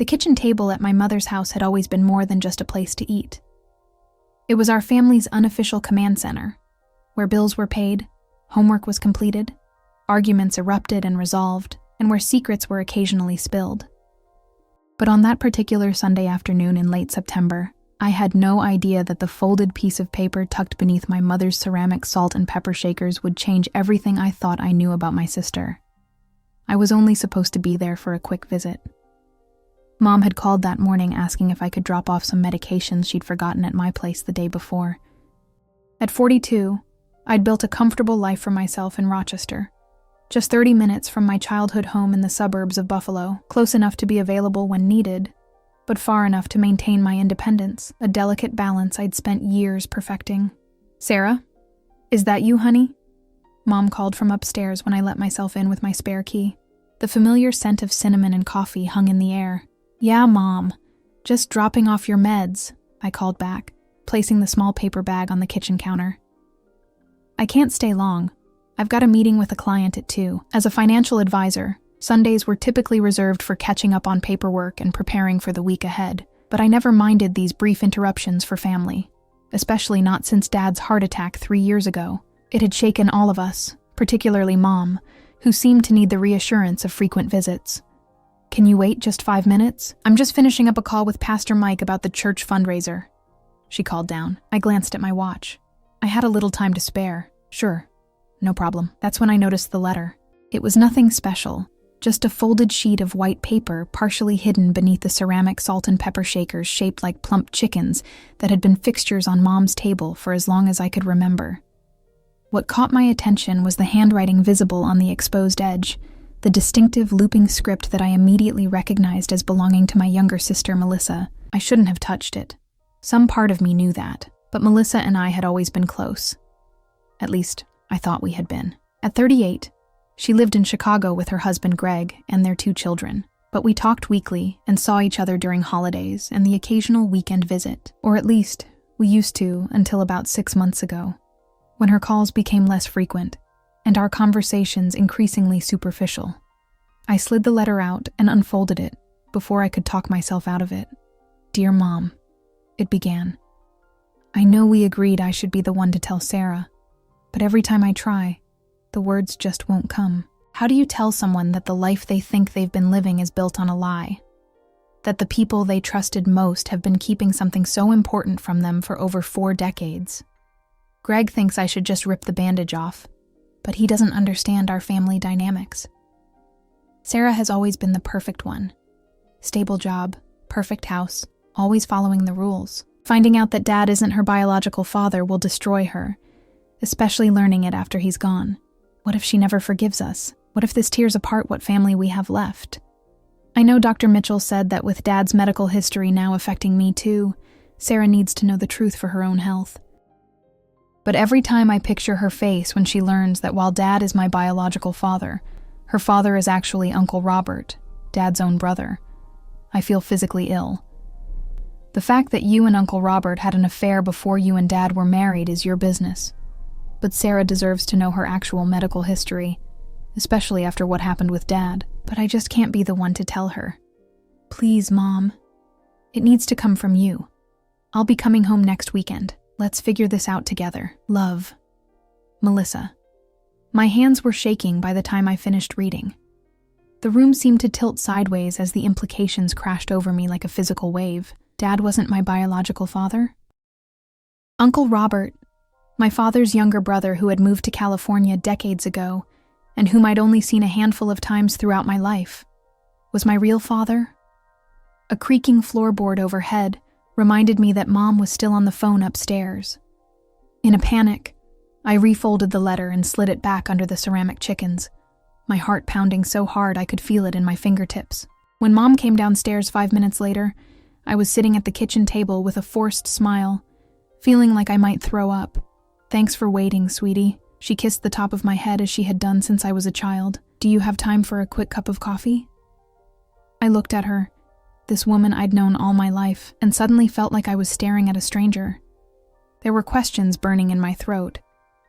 The kitchen table at my mother's house had always been more than just a place to eat. It was our family's unofficial command center, where bills were paid, homework was completed, arguments erupted and resolved, and where secrets were occasionally spilled. But on that particular Sunday afternoon in late September, I had no idea that the folded piece of paper tucked beneath my mother's ceramic salt and pepper shakers would change everything I thought I knew about my sister. I was only supposed to be there for a quick visit. Mom had called that morning asking if I could drop off some medications she'd forgotten at my place the day before. At 42, I'd built a comfortable life for myself in Rochester, just 30 minutes from my childhood home in the suburbs of Buffalo, close enough to be available when needed, but far enough to maintain my independence, a delicate balance I'd spent years perfecting. "Sarah? Is that you, honey?" Mom called from upstairs when I let myself in with my spare key. The familiar scent of cinnamon and coffee hung in the air. "Yeah, Mom. Just dropping off your meds," I called back, placing the small paper bag on the kitchen counter. "I can't stay long. I've got a meeting with a client at 2. As a financial advisor, Sundays were typically reserved for catching up on paperwork and preparing for the week ahead, but I never minded these brief interruptions for family, especially not since Dad's heart attack 3 years ago. It had shaken all of us, particularly Mom, who seemed to need the reassurance of frequent visits. "Can you wait just 5 minutes? I'm just finishing up a call with Pastor Mike about the church fundraiser," she called down. I glanced at my watch. I had a little time to spare. "Sure, no problem." That's when I noticed the letter. It was nothing special, just a folded sheet of white paper partially hidden beneath the ceramic salt and pepper shakers shaped like plump chickens that had been fixtures on Mom's table for as long as I could remember. What caught my attention was the handwriting visible on the exposed edge, the distinctive looping script that I immediately recognized as belonging to my younger sister, Melissa. I shouldn't have touched it. Some part of me knew that, but Melissa and I had always been close. At least, I thought we had been. At 38, she lived in Chicago with her husband Greg and their 2 children, but we talked weekly and saw each other during holidays and the occasional weekend visit, or at least, we used to until about 6 months ago, when her calls became less frequent and our conversations increasingly superficial. I slid the letter out and unfolded it before I could talk myself out of it. "Dear Mom," it began. "I know we agreed I should be the one to tell Sarah, but every time I try, the words just won't come. How do you tell someone that the life they think they've been living is built on a lie? That the people they trusted most have been keeping something so important from them for over 4 decades? Greg thinks I should just rip the bandage off, but he doesn't understand our family dynamics. Sarah has always been the perfect one. Stable job, perfect house, always following the rules. Finding out that Dad isn't her biological father will destroy her, especially learning it after he's gone. What if she never forgives us? What if this tears apart what family we have left? I know Dr. Mitchell said that with Dad's medical history now affecting me too, Sarah needs to know the truth for her own health. But every time I picture her face when she learns that while Dad is my biological father, her father is actually Uncle Robert, Dad's own brother, I feel physically ill. The fact that you and Uncle Robert had an affair before you and Dad were married is your business. But Sarah deserves to know her actual medical history, especially after what happened with Dad. But I just can't be the one to tell her. Please, Mom. It needs to come from you. I'll be coming home next weekend. Let's figure this out together. Love. Melissa. My hands were shaking by the time I finished reading. The room seemed to tilt sideways as the implications crashed over me like a physical wave. Dad wasn't my biological father? Uncle Robert, my father's younger brother who had moved to California decades ago, and whom I'd only seen a handful of times throughout my life, was my real father? A creaking floorboard overhead reminded me that Mom was still on the phone upstairs. In a panic, I refolded the letter and slid it back under the ceramic chickens, my heart pounding so hard I could feel it in my fingertips. When Mom came downstairs 5 minutes later, I was sitting at the kitchen table with a forced smile, feeling like I might throw up. Thanks for waiting, sweetie. She kissed the top of my head as she had done since I was a child. Do you have time for a quick cup of coffee? I looked at her, this woman I'd known all my life, and suddenly felt like I was staring at a stranger. There were questions burning in my throat,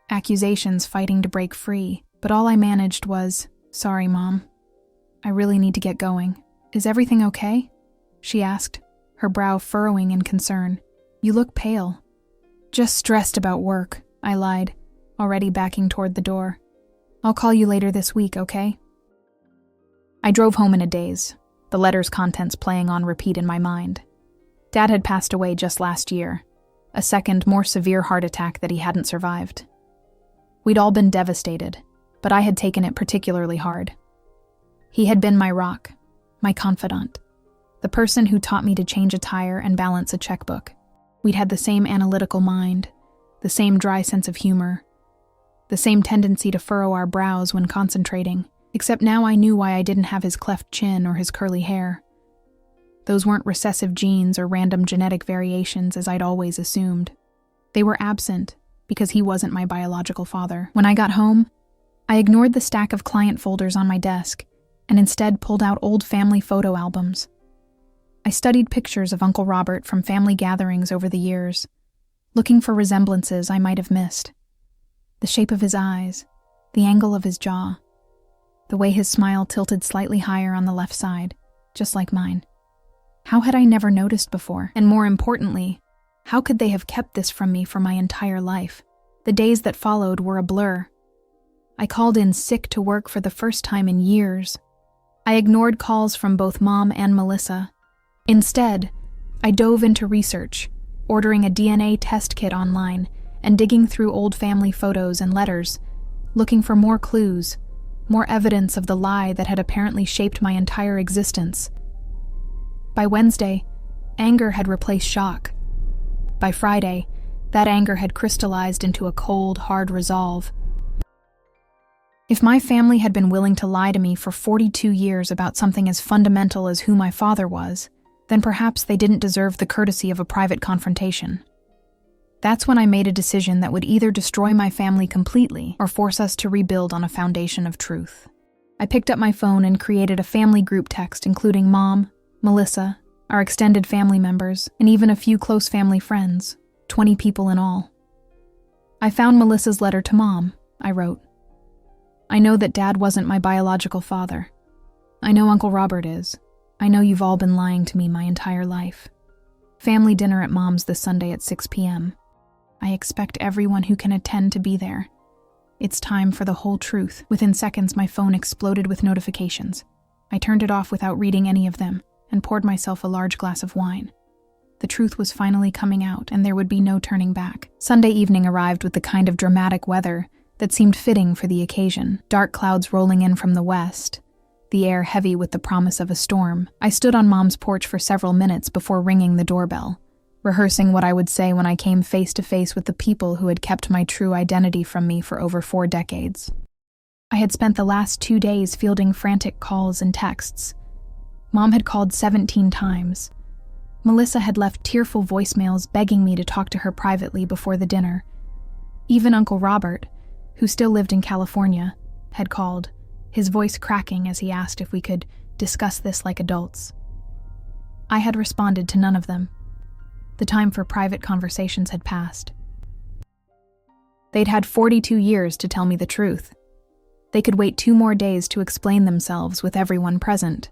accusations fighting to break free, but all I managed was, "Sorry, Mom. I really need to get going. Is everything okay?" she asked, her brow furrowing in concern. "You look pale." "Just stressed about work," I lied, already backing toward the door. "I'll call you later this week, okay?" I drove home in a daze, the letter's contents playing on repeat in my mind. Dad had passed away just last year, a second, more severe heart attack that he hadn't survived. We'd all been devastated, but I had taken it particularly hard. He had been my rock, my confidant, the person who taught me to change a tire and balance a checkbook. We'd had the same analytical mind, the same dry sense of humor, the same tendency to furrow our brows when concentrating, except now I knew why I didn't have his cleft chin or his curly hair. Those weren't recessive genes or random genetic variations as I'd always assumed. They were absent because he wasn't my biological father. When I got home, I ignored the stack of client folders on my desk and instead pulled out old family photo albums. I studied pictures of Uncle Robert from family gatherings over the years, looking for resemblances I might have missed. The shape of his eyes, the angle of his jaw, the way his smile tilted slightly higher on the left side, just like mine. How had I never noticed before? And more importantly, how could they have kept this from me for my entire life? The days that followed were a blur. I called in sick to work for the first time in years. I ignored calls from both Mom and Melissa. Instead, I dove into research, ordering a DNA test kit online and digging through old family photos and letters, looking for more clues, more evidence of the lie that had apparently shaped my entire existence. By Wednesday, anger had replaced shock. By Friday, that anger had crystallized into a cold, hard resolve. If my family had been willing to lie to me for 42 years about something as fundamental as who my father was, then perhaps they didn't deserve the courtesy of a private confrontation. That's when I made a decision that would either destroy my family completely or force us to rebuild on a foundation of truth. I picked up my phone and created a family group text including Mom, Melissa, our extended family members, and even a few close family friends, 20 people in all. I found Melissa's letter to Mom, I wrote. "I know that Dad wasn't my biological father. I know Uncle Robert is. I know you've all been lying to me my entire life. Family dinner at Mom's this Sunday at 6 p.m. I expect everyone who can attend to be there. It's time for the whole truth." Within seconds, my phone exploded with notifications. I turned it off without reading any of them and poured myself a large glass of wine. The truth was finally coming out, and there would be no turning back. Sunday evening arrived with the kind of dramatic weather that seemed fitting for the occasion. Dark clouds rolling in from the west, the air heavy with the promise of a storm. I stood on Mom's porch for several minutes before ringing the doorbell, rehearsing what I would say when I came face to face with the people who had kept my true identity from me for over 4 decades. I had spent the last 2 days fielding frantic calls and texts. Mom had called 17 times. Melissa had left tearful voicemails begging me to talk to her privately before the dinner. Even Uncle Robert, who still lived in California, had called, his voice cracking as he asked if we could discuss this like adults. I had responded to none of them. The time for private conversations had passed. They'd had 42 years to tell me the truth. They could wait 2 more days to explain themselves with everyone present.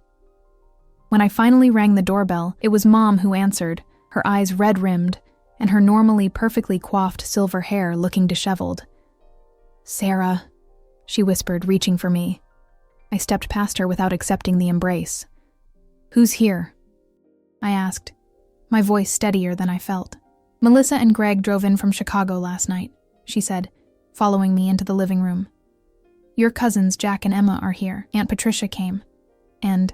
When I finally rang the doorbell, it was Mom who answered, her eyes red-rimmed, and her normally perfectly coiffed silver hair looking disheveled. "Sarah," she whispered, reaching for me. I stepped past her without accepting the embrace. "Who's here?" I asked, my voice steadier than I felt. "Melissa and Greg drove in from Chicago last night," she said, following me into the living room. "Your cousins Jack and Emma are here. Aunt Patricia came. And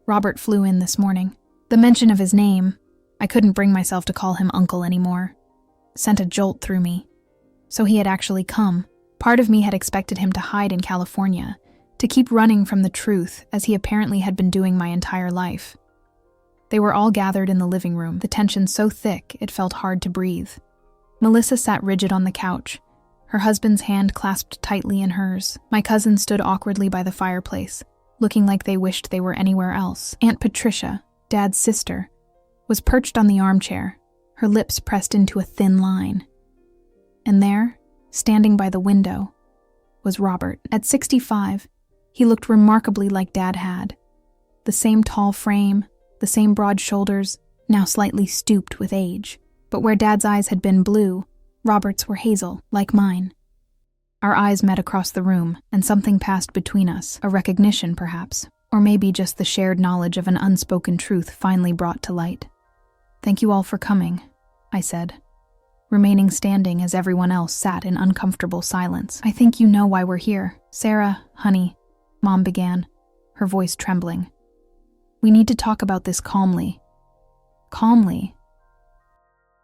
Robert flew in this morning." The mention of his name, I couldn't bring myself to call him uncle anymore, sent a jolt through me. So he had actually come. Part of me had expected him to hide in California, to keep running from the truth as he apparently had been doing my entire life. They were all gathered in the living room, the tension so thick it felt hard to breathe. Melissa sat rigid on the couch, her husband's hand clasped tightly in hers. My cousins stood awkwardly by the fireplace, looking like they wished they were anywhere else. Aunt Patricia, Dad's sister, was perched on the armchair, her lips pressed into a thin line. And there, standing by the window, was Robert. At 65, he looked remarkably like Dad had. The same tall frame, the same broad shoulders, now slightly stooped with age. But where Dad's eyes had been blue, Robert's were hazel, like mine. Our eyes met across the room, and something passed between us, a recognition perhaps, or maybe just the shared knowledge of an unspoken truth finally brought to light. "Thank you all for coming," I said, remaining standing as everyone else sat in uncomfortable silence. "I think you know why we're here. Sarah, honey," Mom began, her voice trembling. "We need to talk about this calmly." "Calmly?"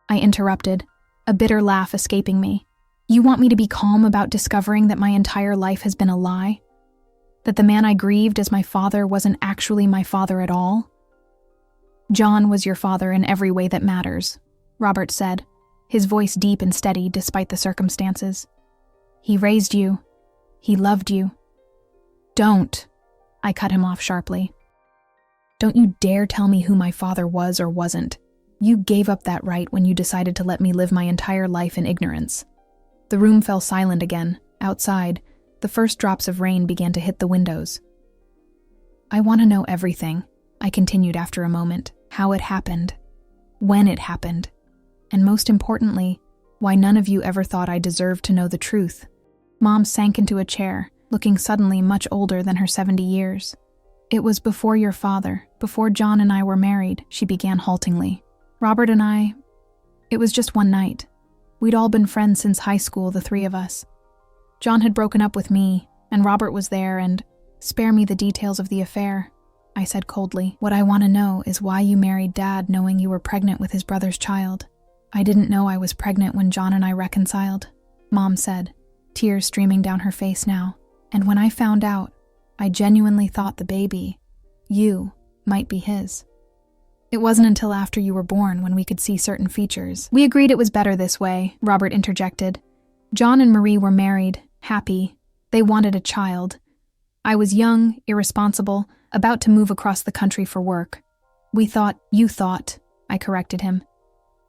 I interrupted, a bitter laugh escaping me. "You want me to be calm about discovering that my entire life has been a lie? That the man I grieved as my father wasn't actually my father at all?" "John was your father in every way that matters," Robert said, his voice deep and steady despite the circumstances. "He raised you. He loved you." "Don't," I cut him off sharply. "Don't you dare tell me who my father was or wasn't. You gave up that right when you decided to let me live my entire life in ignorance." The room fell silent again. Outside, the first drops of rain began to hit the windows. "I want to know everything," I continued after a moment. "How it happened, when it happened, and most importantly, why none of you ever thought I deserved to know the truth." Mom sank into a chair, looking suddenly much older than her 70 years. "It was before your father, before John and I were married," she began haltingly. "Robert and I, it was just one night. We'd all been friends since high school, the three of us. John had broken up with me, and Robert was there, and spare me the details of the affair," I said coldly. "What I want to know is why you married Dad knowing you were pregnant with his brother's child." "I didn't know I was pregnant when John and I reconciled," Mom said, tears streaming down her face now. "And when I found out, I genuinely thought the baby, you, might be his. It wasn't until after you were born when we could see certain features." "We agreed it was better this way," Robert interjected. "John and Marie were married, happy. They wanted a child. I was young, irresponsible, about to move across the country for work. You thought, I corrected him.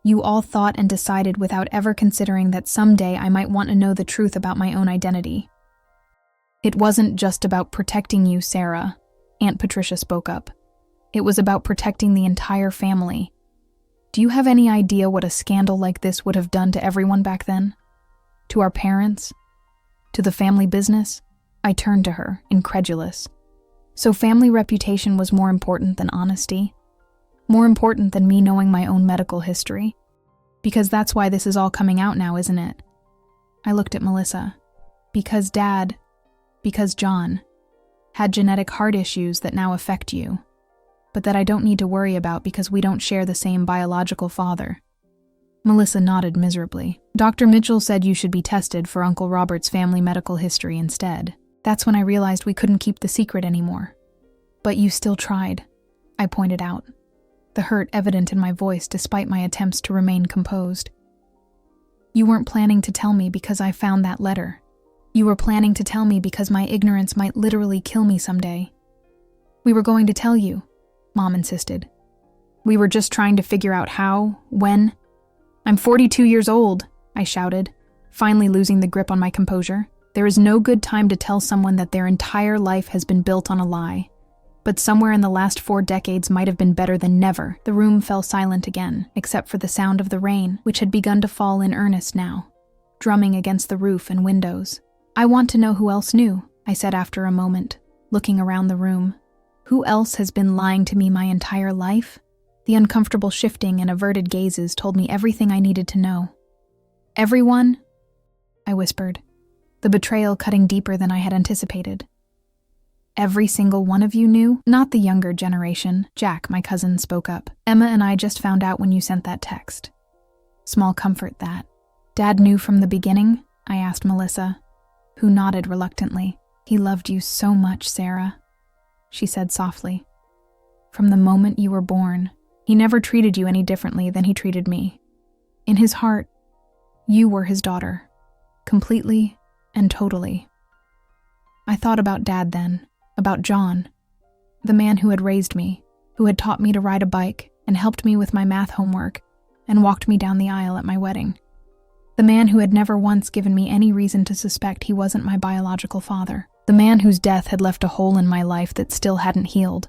You all thought and decided without ever considering that someday I might want to know the truth about my own identity." "It wasn't just about protecting you, Sarah," Aunt Patricia spoke up. "It was about protecting the entire family. Do you have any idea what a scandal like this would have done to everyone back then? To our parents? To the family business?" I turned to her, incredulous. "So family reputation was more important than honesty? More important than me knowing my own medical history? Because that's why this is all coming out now, isn't it?" I looked at Melissa. "Because John had genetic heart issues that now affect you, but that I don't need to worry about because we don't share the same biological father." Melissa nodded miserably. "Dr. Mitchell said you should be tested for Uncle Robert's family medical history instead. That's when I realized we couldn't keep the secret anymore." "But you still tried," I pointed out, the hurt evident in my voice despite my attempts to remain composed. "You weren't planning to tell me because I found that letter. You were planning to tell me because my ignorance might literally kill me someday." "We were going to tell you," Mom insisted. "We were just trying to figure out how, when." "I'm 42 years old," I shouted, finally losing the grip on my composure. "There is no good time to tell someone that their entire life has been built on a lie. But somewhere in the last 4 decades might have been better than never." The room fell silent again, except for the sound of the rain, which had begun to fall in earnest now, drumming against the roof and windows. "I want to know who else knew," I said after a moment, looking around the room. "Who else has been lying to me my entire life?" The uncomfortable shifting and averted gazes told me everything I needed to know. "Everyone?" I whispered, the betrayal cutting deeper than I had anticipated. "Every single one of you knew?" "Not the younger generation," Jack, my cousin, spoke up. "Emma and I just found out when you sent that text." Small comfort, that. "Dad knew from the beginning?" I asked Melissa, who nodded reluctantly. "He loved you so much, Sarah," she said softly. "From the moment you were born, he never treated you any differently than he treated me. In his heart, you were his daughter, completely and totally." I thought about Dad then, about John, the man who had raised me, who had taught me to ride a bike and helped me with my math homework and walked me down the aisle at my wedding. The man who had never once given me any reason to suspect he wasn't my biological father. The man whose death had left a hole in my life that still hadn't healed.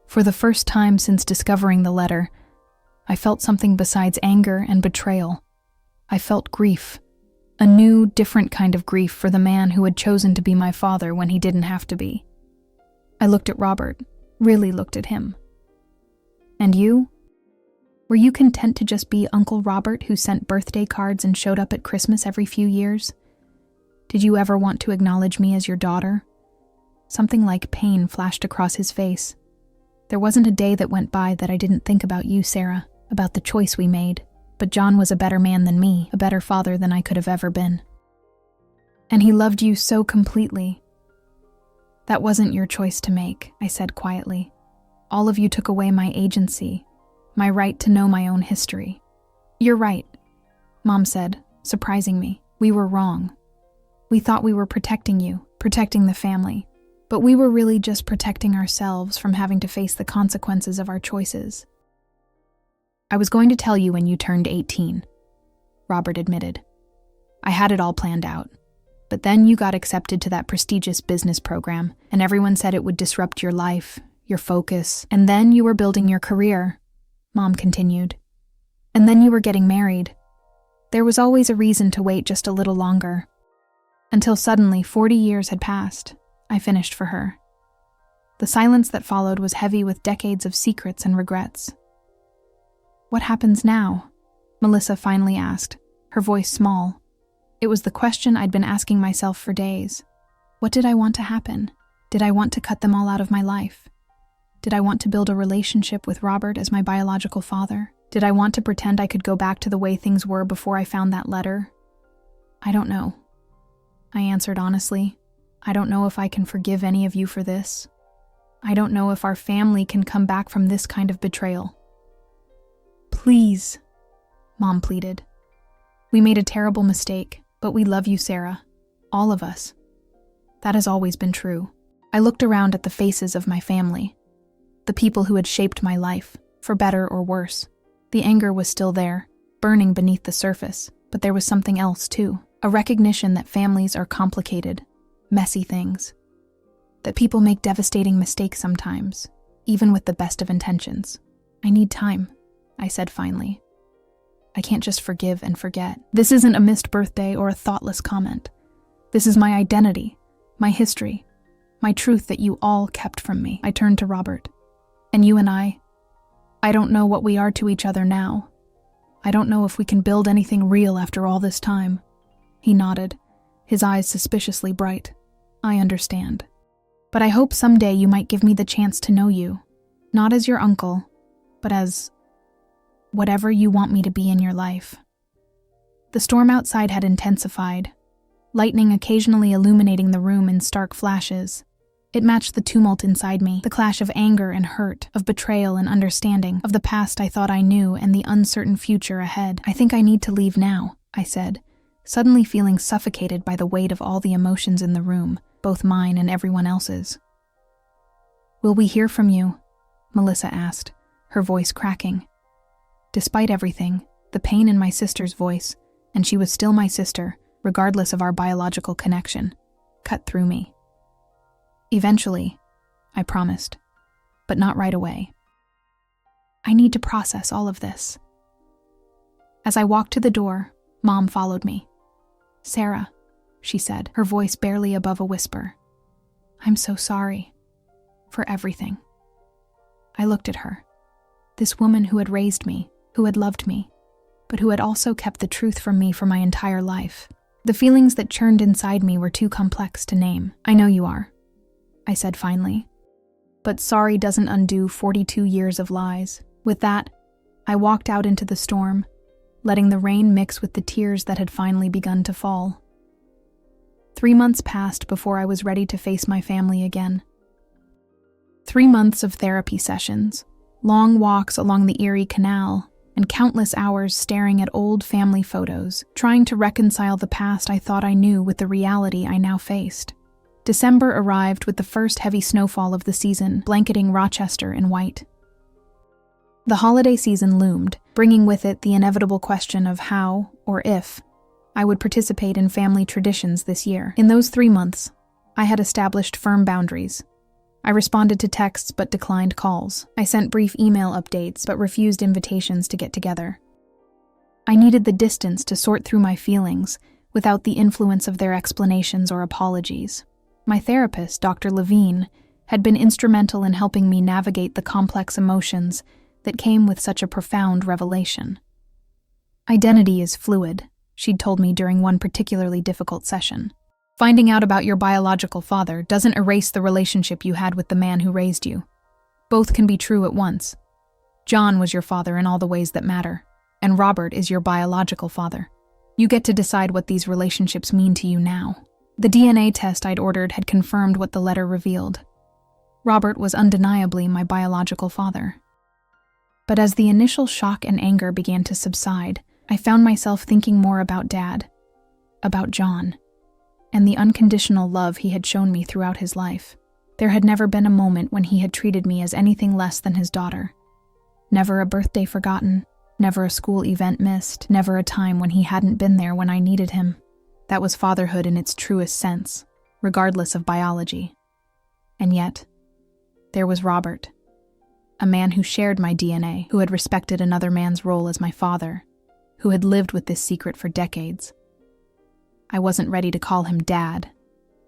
For the first time since discovering the letter, I felt something besides anger and betrayal. I felt grief, a new, different kind of grief for the man who had chosen to be my father when he didn't have to be. I looked at Robert, really looked at him. And you? Were you content to just be Uncle Robert who sent birthday cards and showed up at Christmas every few years? Did you ever want to acknowledge me as your daughter? Something like pain flashed across his face. There wasn't a day that went by that I didn't think about you, Sarah, about the choice we made. But John was a better man than me, a better father than I could have ever been. And he loved you so completely. That wasn't your choice to make, I said quietly. All of you took away my agency, my right to know my own history. You're right, Mom said, surprising me. We were wrong. We thought we were protecting you, protecting the family. But we were really just protecting ourselves from having to face the consequences of our choices. I was going to tell you when you turned 18, Robert admitted. I had it all planned out. But then you got accepted to that prestigious business program, and everyone said it would disrupt your life, your focus, and then you were building your career, Mom continued. And then you were getting married. There was always a reason to wait just a little longer. Until suddenly 40 years had passed, I finished for her. The silence that followed was heavy with decades of secrets and regrets. What happens now? Melissa finally asked, her voice small. It was the question I'd been asking myself for days. What did I want to happen? Did I want to cut them all out of my life? Did I want to build a relationship with Robert as my biological father? Did I want to pretend I could go back to the way things were before I found that letter? I don't know. I answered honestly. I don't know if I can forgive any of you for this. I don't know if our family can come back from this kind of betrayal. Please, Mom pleaded. We made a terrible mistake, but we love you, Sarah. All of us. That has always been true. I looked around at the faces of my family, the people who had shaped my life, for better or worse. The anger was still there, burning beneath the surface, but there was something else too, a recognition that families are complicated, messy things, that people make devastating mistakes sometimes, even with the best of intentions. I need time, I said finally. I can't just forgive and forget. This isn't a missed birthday or a thoughtless comment. This is my identity, my history, my truth that you all kept from me. I turned to Robert. And you and I don't know what we are to each other now. I don't know if we can build anything real after all this time. He nodded, his eyes suspiciously bright. I understand. But I hope someday you might give me the chance to know you, not as your uncle, but as whatever you want me to be in your life. The storm outside had intensified, lightning occasionally illuminating the room in stark flashes. It matched the tumult inside me, the clash of anger and hurt, of betrayal and understanding, of the past I thought I knew and the uncertain future ahead. I think I need to leave now, I said, suddenly feeling suffocated by the weight of all the emotions in the room, both mine and everyone else's. Will we hear from you? Melissa asked, her voice cracking. Despite everything, the pain in my sister's voice, and she was still my sister, regardless of our biological connection, cut through me. Eventually, I promised, but not right away. I need to process all of this. As I walked to the door, Mom followed me. Sarah, she said, her voice barely above a whisper. I'm so sorry. For everything. I looked at her. This woman who had raised me, who had loved me, but who had also kept the truth from me for my entire life. The feelings that churned inside me were too complex to name. I know you are, I said finally. But sorry doesn't undo 42 years of lies. With that, I walked out into the storm, letting the rain mix with the tears that had finally begun to fall. 3 months passed before I was ready to face my family again. 3 months of therapy sessions, long walks along the Erie Canal, and countless hours staring at old family photos, trying to reconcile the past I thought I knew with the reality I now faced. December arrived with the first heavy snowfall of the season, blanketing Rochester in white. The holiday season loomed, bringing with it the inevitable question of how, or if, I would participate in family traditions this year. In those 3 months, I had established firm boundaries. I responded to texts but declined calls. I sent brief email updates but refused invitations to get together. I needed the distance to sort through my feelings without the influence of their explanations or apologies. My therapist, Dr. Levine, had been instrumental in helping me navigate the complex emotions that came with such a profound revelation. Identity is fluid, she'd told me during one particularly difficult session. Finding out about your biological father doesn't erase the relationship you had with the man who raised you. Both can be true at once. John was your father in all the ways that matter, and Robert is your biological father. You get to decide what these relationships mean to you now. The DNA test I'd ordered had confirmed what the letter revealed. Robert was undeniably my biological father. But as the initial shock and anger began to subside, I found myself thinking more about Dad, about John, and the unconditional love he had shown me throughout his life. There had never been a moment when he had treated me as anything less than his daughter. Never a birthday forgotten, never a school event missed, never a time when he hadn't been there when I needed him. That was fatherhood in its truest sense, regardless of biology. And yet, there was Robert, a man who shared my DNA, who had respected another man's role as my father, who had lived with this secret for decades. I wasn't ready to call him Dad,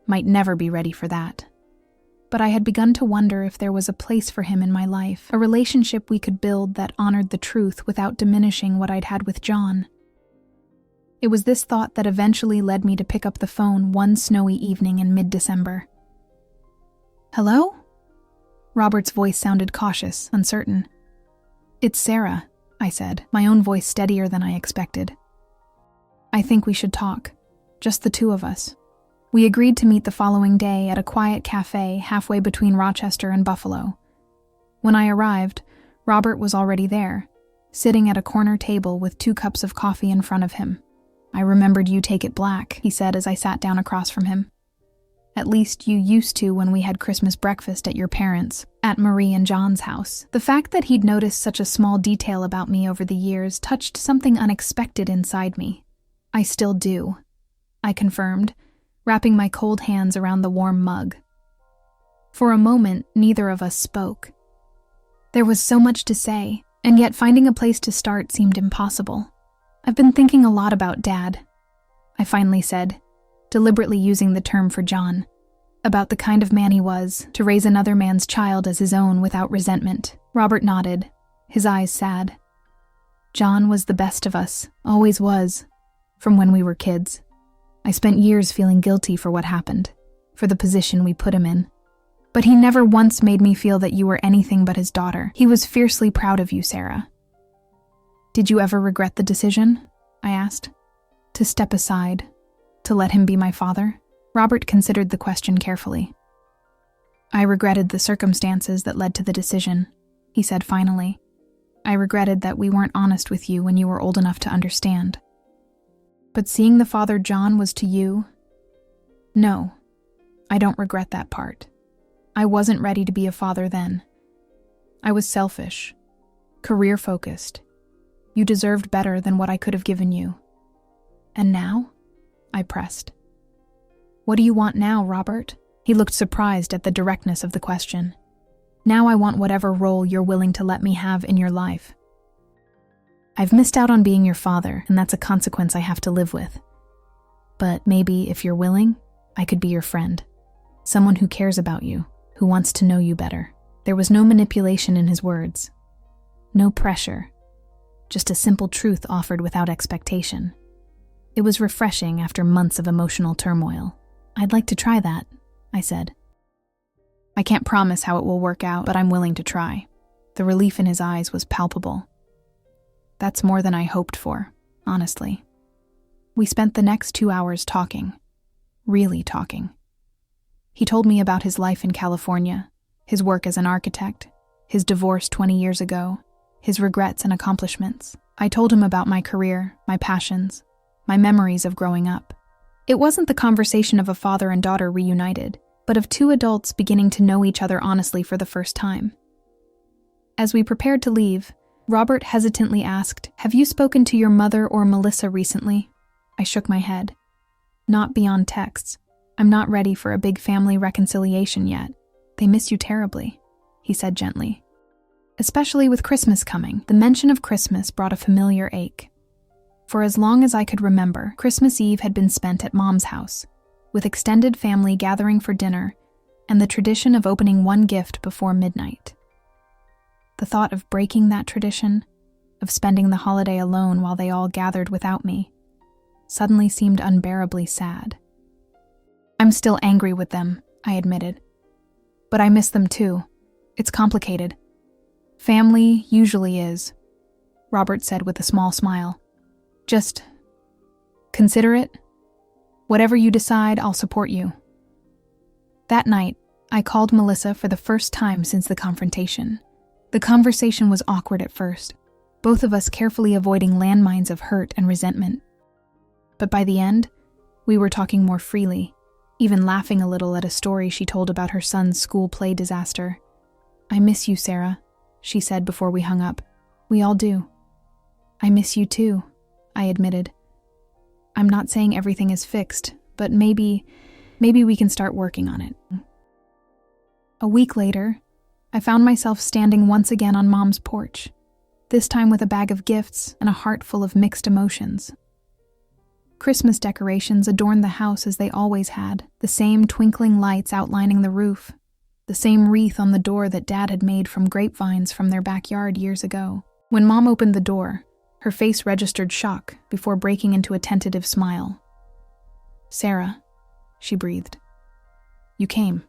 might never be ready for that. But I had begun to wonder if there was a place for him in my life, a relationship we could build that honored the truth without diminishing what I'd had with John. It was this thought that eventually led me to pick up the phone one snowy evening in mid-December. "Hello?" Robert's voice sounded cautious, uncertain. "It's Sarah," I said, my own voice steadier than I expected. "I think we should talk. Just the two of us." We agreed to meet the following day at a quiet cafe halfway between Rochester and Buffalo. When I arrived, Robert was already there, sitting at a corner table with 2 cups of coffee in front of him. "I remembered you take it black," he said as I sat down across from him. "At least you used to when we had Christmas breakfast at your parents', at Marie and John's house." The fact that he'd noticed such a small detail about me over the years touched something unexpected inside me. "I still do," I confirmed, wrapping my cold hands around the warm mug. For a moment, neither of us spoke. There was so much to say, and yet finding a place to start seemed impossible. "I've been thinking a lot about Dad," I finally said, deliberately using the term for John, about the kind of man he was, to raise another man's child as his own without resentment. Robert nodded, his eyes sad. "John was the best of us, always was, from when we were kids. I spent years feeling guilty for what happened, for the position we put him in. But he never once made me feel that you were anything but his daughter. He was fiercely proud of you, Sarah." "Did you ever regret the decision?" I asked. "To step aside, to let him be my father?" Robert considered the question carefully. "I regretted the circumstances that led to the decision," he said finally. "I regretted that we weren't honest with you when you were old enough to understand. But seeing the father John was to you? No, I don't regret that part. I wasn't ready to be a father then. I was selfish, career-focused. You deserved better than what I could have given you. And now?" I pressed. "What do you want now, Robert?" He looked surprised at the directness of the question. "Now I want whatever role you're willing to let me have in your life. I've missed out on being your father, and that's a consequence I have to live with. But maybe, if you're willing, I could be your friend. Someone who cares about you, who wants to know you better." There was no manipulation in his words. No pressure. Just a simple truth offered without expectation. It was refreshing after months of emotional turmoil. "I'd like to try that," I said. "I can't promise how it will work out, but I'm willing to try." The relief in his eyes was palpable. That's more than I hoped for, honestly. We spent the next 2 hours talking. Really talking. He told me about his life in California, his work as an architect, his divorce 20 years ago, his regrets and accomplishments. I told him about my career, my passions, my memories of growing up. It wasn't the conversation of a father and daughter reunited, but of 2 adults beginning to know each other honestly for the first time. As we prepared to leave, Robert hesitantly asked, "Have you spoken to your mother or Melissa recently?" I shook my head. "Not beyond texts. I'm not ready for a big family reconciliation yet." They miss you terribly, he said gently. Especially with Christmas coming, the mention of Christmas brought a familiar ache. For as long as I could remember, Christmas Eve had been spent at Mom's house, with extended family gathering for dinner and the tradition of opening one gift before midnight. The thought of breaking that tradition, of spending the holiday alone while they all gathered without me, suddenly seemed unbearably sad. I'm still angry with them, I admitted. But I miss them too. It's complicated. Family usually is, Robert said with a small smile. Just consider it. Whatever you decide, I'll support you. That night, I called Melissa for the first time since the confrontation. The conversation was awkward at first, both of us carefully avoiding landmines of hurt and resentment. But by the end, we were talking more freely, even laughing a little at a story she told about her son's school play disaster. I miss you, Sarah, she said before we hung up. We all do. I miss you too, I admitted. I'm not saying everything is fixed, but maybe we can start working on it. A week later, I found myself standing once again on Mom's porch, this time with a bag of gifts and a heart full of mixed emotions. Christmas decorations adorned the house as they always had, the same twinkling lights outlining the roof, the same wreath on the door that Dad had made from grapevines from their backyard years ago. When Mom opened the door, her face registered shock before breaking into a tentative smile. Sarah, she breathed. You came.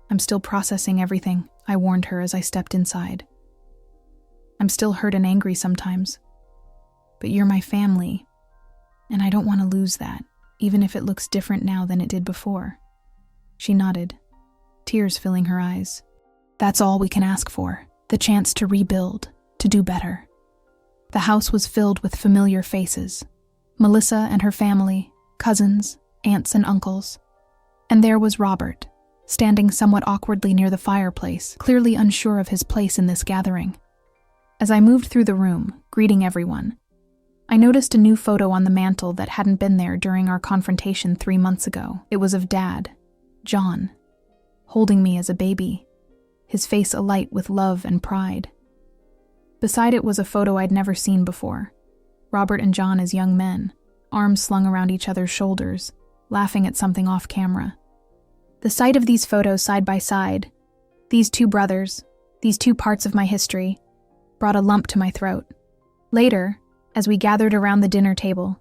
I'm still processing everything, I warned her as I stepped inside. I'm still hurt and angry sometimes. But you're my family, and I don't want to lose that, even if it looks different now than it did before. She nodded, tears filling her eyes. That's all we can ask for, the chance to rebuild, to do better. The house was filled with familiar faces, Melissa and her family, cousins, aunts and uncles. And there was Robert, standing somewhat awkwardly near the fireplace, clearly unsure of his place in this gathering. As I moved through the room, greeting everyone, I noticed a new photo on the mantle that hadn't been there during our confrontation 3 months ago. It was of Dad, John, holding me as a baby, his face alight with love and pride. Beside it was a photo I'd never seen before, Robert and John as young men, arms slung around each other's shoulders, laughing at something off camera. The sight of these photos side by side, these two brothers, these two parts of my history, brought a lump to my throat. Later, as we gathered around the dinner table,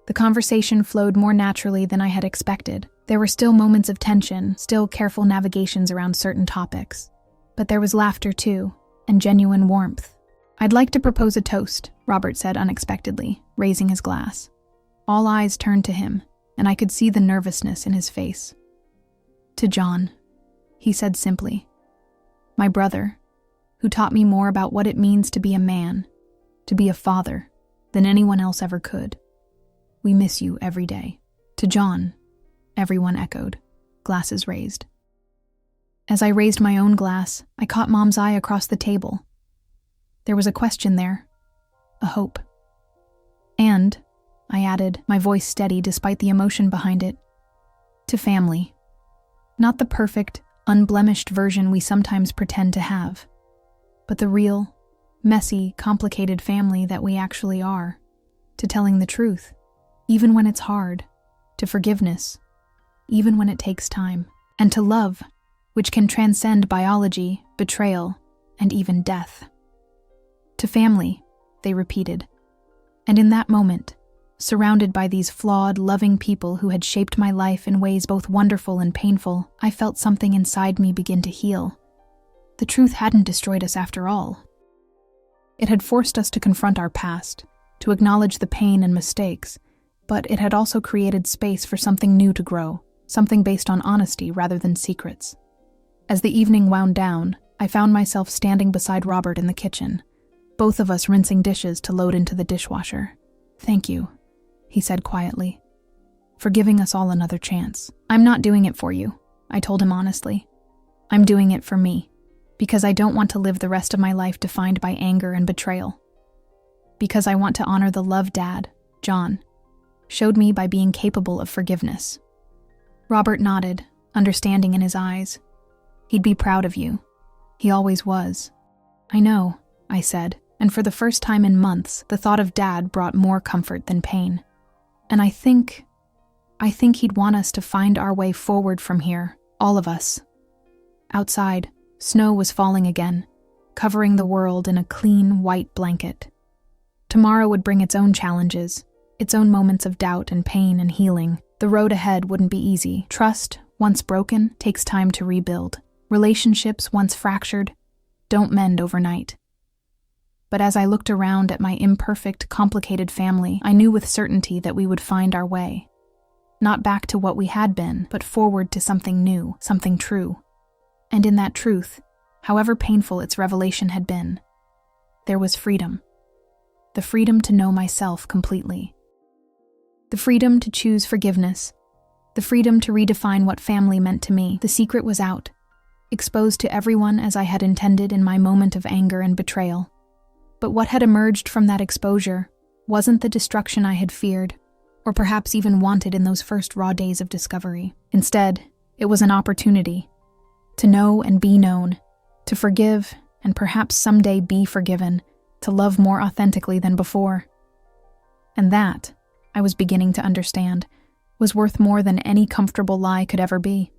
the conversation flowed more naturally than I had expected. There were still moments of tension, still careful navigations around certain topics. But there was laughter too, and genuine warmth. I'd like to propose a toast, Robert said unexpectedly, raising his glass. All eyes turned to him, and I could see the nervousness in his face. To John, he said simply. My brother, who taught me more about what it means to be a man, to be a father, than anyone else ever could. We miss you every day. To John, everyone echoed, glasses raised. As I raised my own glass, I caught Mom's eye across the table. There was a question there, a hope. And, I added, my voice steady despite the emotion behind it, to family. Not the perfect, unblemished version we sometimes pretend to have, but the real, messy, complicated family that we actually are. To telling the truth, even when it's hard. To forgiveness, even when it takes time. And to love, which can transcend biology, betrayal, and even death. To family, they repeated. And in that moment, surrounded by these flawed, loving people who had shaped my life in ways both wonderful and painful, I felt something inside me begin to heal. The truth hadn't destroyed us after all. It had forced us to confront our past, to acknowledge the pain and mistakes, but it had also created space for something new to grow, something based on honesty rather than secrets. As the evening wound down, I found myself standing beside Robert in the kitchen, both of us rinsing dishes to load into the dishwasher. Thank you, he said quietly, for giving us all another chance. I'm not doing it for you, I told him honestly. I'm doing it for me, because I don't want to live the rest of my life defined by anger and betrayal. Because I want to honor the love Dad, John, showed me by being capable of forgiveness. Robert nodded, understanding in his eyes. He'd be proud of you. He always was." "I know," I said, and for the first time in months, the thought of Dad brought more comfort than pain. "And I think he'd want us to find our way forward from here, all of us." Outside, snow was falling again, covering the world in a clean, white blanket. Tomorrow would bring its own challenges, its own moments of doubt and pain and healing. The road ahead wouldn't be easy. Trust, once broken, takes time to rebuild. Relationships, once fractured, don't mend overnight. But as I looked around at my imperfect, complicated family, I knew with certainty that we would find our way. Not back to what we had been, but forward to something new, something true. And in that truth, however painful its revelation had been, there was freedom. The freedom to know myself completely. The freedom to choose forgiveness. The freedom to redefine what family meant to me. The secret was out, exposed to everyone as I had intended in my moment of anger and betrayal. But what had emerged from that exposure wasn't the destruction I had feared, or perhaps even wanted in those first raw days of discovery. Instead, it was an opportunity to know and be known, to forgive and perhaps someday be forgiven, to love more authentically than before. And that, I was beginning to understand, was worth more than any comfortable lie could ever be.